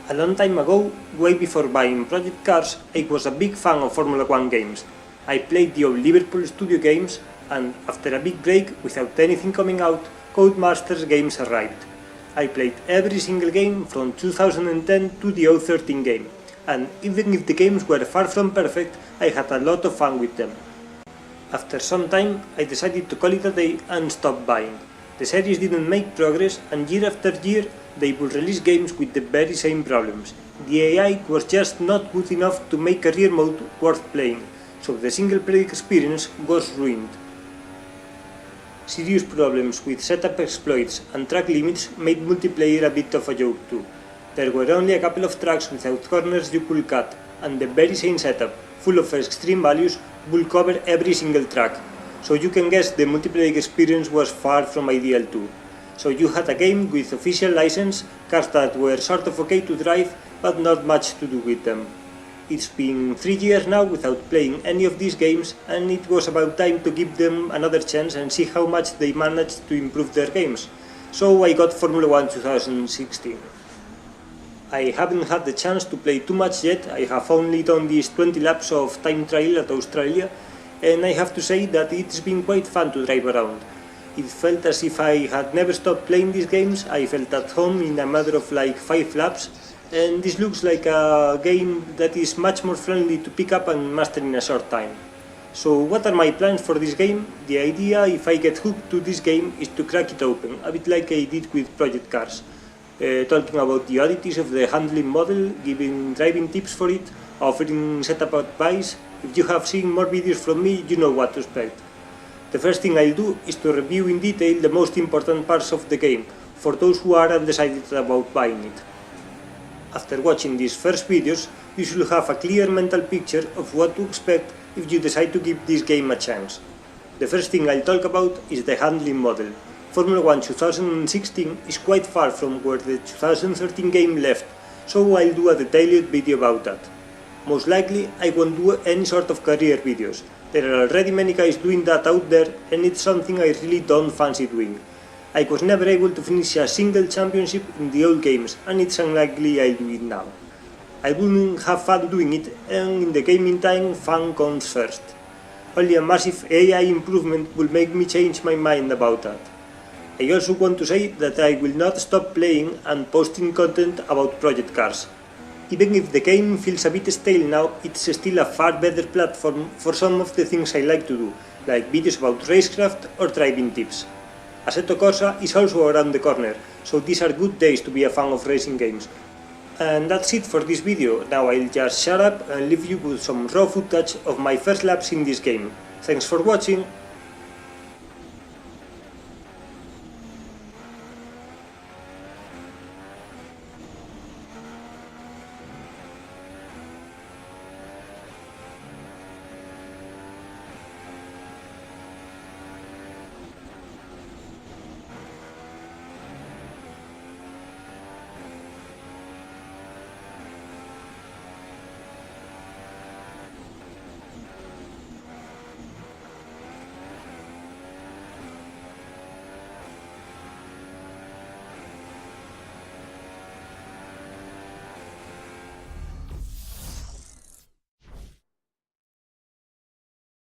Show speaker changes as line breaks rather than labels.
A long time ago, way before buying Project Cars, I was a big fan of Formula 1 games. I played the old Liverpool Studio games, and after a big break without anything coming out, Codemasters games arrived. I played every single game from 2010 to the 013 game, and even if the games were far from perfect, I had a lot of fun with them. After some time, I decided to call it a day and stop buying. The series didn't make progress, and year after year they would release games with the very same problems. The AI was just not good enough to make career mode worth playing, so the single player experience was ruined. Serious problems with setup exploits and track limits made multiplayer a bit of a joke too. There were only a couple of tracks without corners you could cut, and the very same setup, full of extreme values, would cover every single track, so you can guess the multiplayer experience was far from ideal too. So you had a game with official license, cars that were sort of okay to drive, but not much to do with them. It's been 3 years now without playing any of these games, and it was about time to give them another chance and see how much they managed to improve their games. So I got Formula 1 2016. I haven't had the chance to play too much yet. I have only done these 20 laps of time trial at Australia, and I have to say that it's been quite fun to drive around. It felt as if I had never stopped playing these games. I felt at home in a matter of like 5 laps, and this looks like a game that is much more friendly to pick up and master in a short time. So what are my plans for this game? The idea, if I get hooked to this game, is to crack it open, a bit like I did with Project Cars. Talking about the oddities of the handling model, giving driving tips for it, offering setup advice. If you have seen more videos from me, you know what to expect. The first thing I'll do is to review in detail the most important parts of the game, for those who are undecided about buying it. After watching these first videos, you should have a clear mental picture of what to expect if you decide to give this game a chance. The first thing I'll talk about is the handling model. Formula 1 2016 is quite far from where the 2013 game left, so I'll do a detailed video about that. Most likely, I won't do any sort of career videos. There are already many guys doing that out there, and it's something I really don't fancy doing. I was never able to finish a single championship in the old games, and it's unlikely I'll do it now. I wouldn't have fun doing it, and in the gaming time, fun comes first. Only a massive AI improvement will make me change my mind about that. I also want to say that I will not stop playing and posting content about Project Cars. Even if the game feels a bit stale now, it's still a far better platform for some of the things I like to do, like videos about racecraft or driving tips. Assetto Corsa is also around the corner, so these are good days to be a fan of racing games. And that's it for this video. Now I'll just shut up and leave you with some raw footage of my first laps in this game. Thanks for watching!